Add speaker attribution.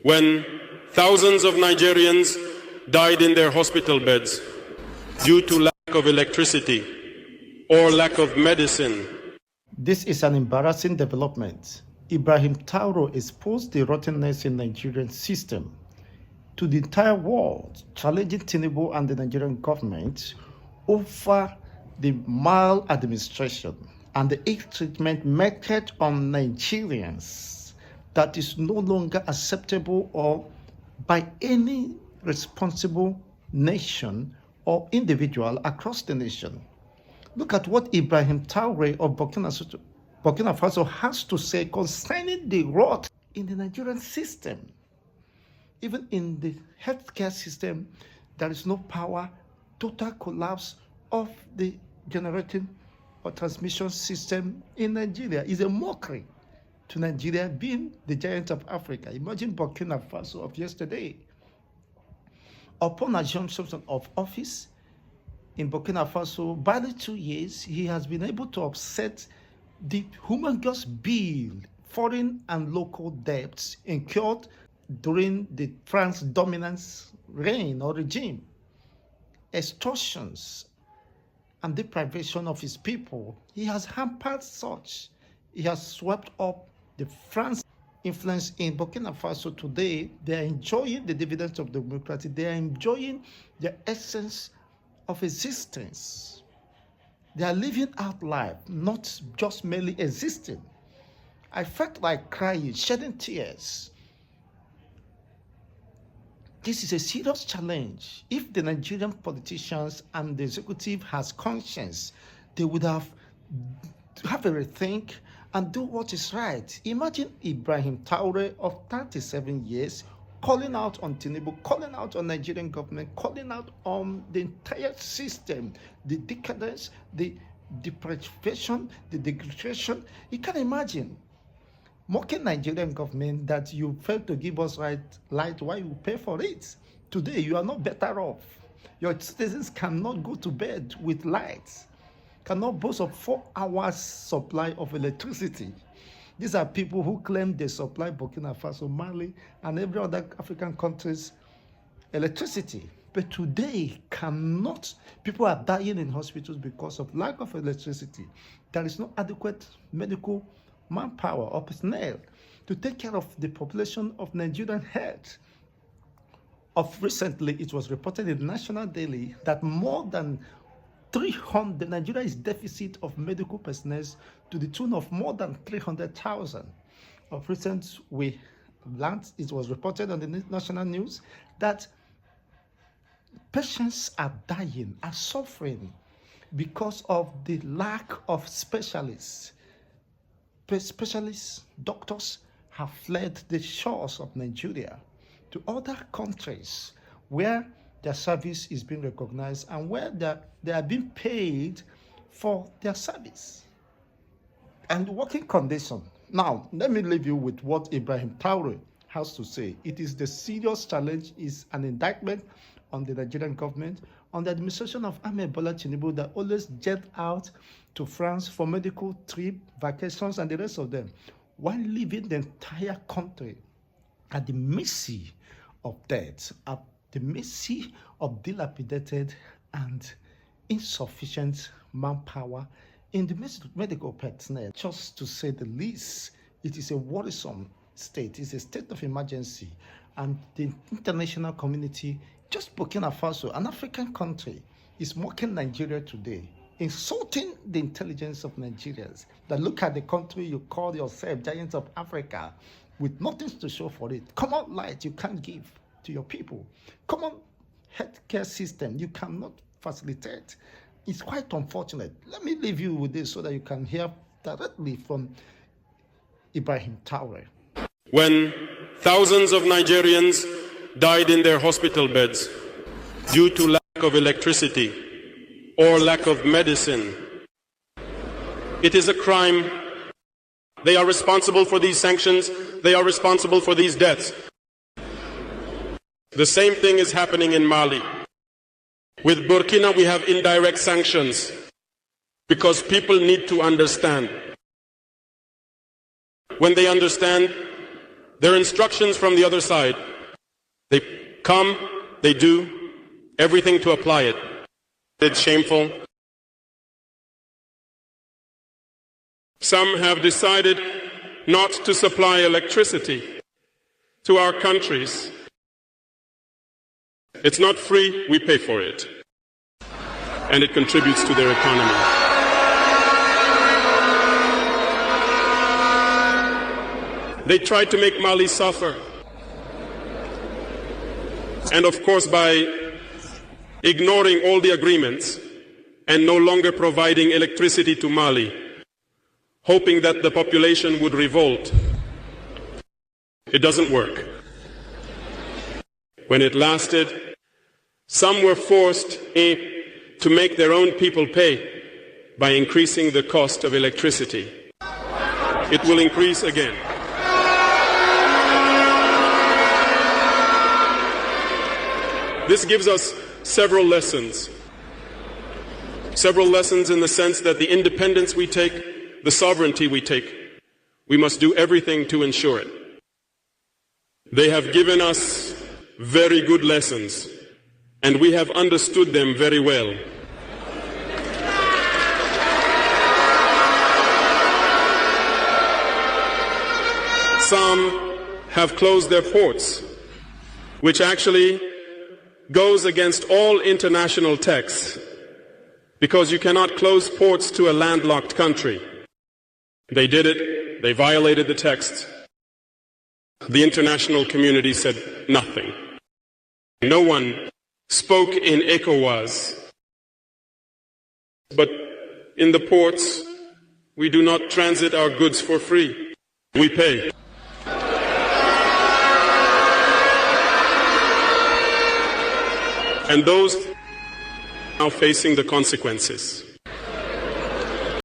Speaker 1: when thousands of Nigerians died in their hospital beds due to lack of electricity or lack of medicine.
Speaker 2: This is an embarrassing development. Ibrahim Taore exposed the rottenness in the Nigerian system to the entire world, challenging Tinubu and the Nigerian government over the maladministration and the ill treatment meted on Nigerians that is no longer acceptable or by any responsible nation or individual across the nation. Look at what Ibrahim Taore of Burkina Faso has to say concerning the rot in the Nigerian system. Even in the healthcare system, there is no power, total collapse of the generating or transmission system in Nigeria. Is a mockery to Nigeria being the giant of Africa. Imagine Burkina Faso of yesterday. Upon assumption of office in Burkina Faso, by the 2 years, he has been able to offset the humongous bill, foreign and local debts incurred during the France dominance reign or regime, extortions and deprivation of his people. He has hampered such. He has swept up the France influence in Burkina Faso. Today, they are enjoying the dividends of democracy. They are enjoying the essence of existence. They are living out life, not just merely existing. I felt like crying, shedding tears. This is a serious challenge. If the Nigerian politicians and the executive has conscience, they would have a rethink and do what is right. Imagine Ibrahim Taore of 37 years calling out on Tinubu, calling out on Nigerian government, calling out on the entire system, the decadence, the deprivation, the degradation. You can imagine mocking Nigerian government that you failed to give us light, why you pay for it. Today, you are not better off. Your citizens cannot go to bed with lights, cannot boast of 4 hours supply of electricity. These are people who claim they supply Burkina Faso, Mali, and every other African countries electricity. But today, people are dying in hospitals because of lack of electricity. There is no adequate medical manpower or personnel to take care of the population of Nigerian health. Recently, it was reported in National Daily that more than 300, Nigeria is deficit of medical personnel to the tune of more than 300,000. Of recent, it was reported on the national news that patients are dying, are suffering because of the lack of specialists. Specialists, doctors have fled the shores of Nigeria to other countries where their service is being recognized and where they are being paid for their service and working condition. Now, let me leave you with what Ibrahim Taore has to say. It is the serious challenge, is an indictment on the Nigerian government, on the administration of Ahmed Bola Tinubu that always jet out to France for medical trip, vacations, and the rest of them, while leaving the entire country at the mercy of debt, at the mercy of dilapidated and insufficient manpower in the medical personnel. Just to say the least, it is a worrisome state. It's a state of emergency, and the international community, just Burkina Faso, an African country, is mocking Nigeria today, insulting the intelligence of Nigerians. That look at the country you call yourself giants of Africa with nothing to show for it. Common light you can't give to your people. Common healthcare system you cannot facilitate. It's quite unfortunate. Let me leave you with this so that you can hear directly from Ibrahim Taore.
Speaker 1: When thousands of Nigerians died in their hospital beds due to lack of electricity or lack of medicine, it is a crime. They are responsible for these sanctions. They are responsible for these deaths. The same thing is happening in Mali. With Burkina, we have indirect sanctions because people need to understand. When they understand, Their instructions from the other side. They come, they do everything to apply it. It's shameful. Some have decided not to supply electricity to our countries. It's not free, we pay for it. And it contributes to their economy. They tried to make Mali suffer. And of course, by ignoring all the agreements and no longer providing electricity to Mali, hoping that the population would revolt. It doesn't work. When it lasted, some were forced to make their own people pay by increasing the cost of electricity. It will increase again. This gives us several lessons. Several lessons in the sense that the independence we take, the sovereignty we take, we must do everything to ensure it. They have given us very good lessons, and we have understood them very well. Some have closed their ports, which actually goes against all international texts, because you cannot close ports to a landlocked country. They did it, they violated the text. The international community said nothing. No one spoke in ECOWAS. But in the ports, we do not transit our goods for free. We pay. And those now facing the consequences.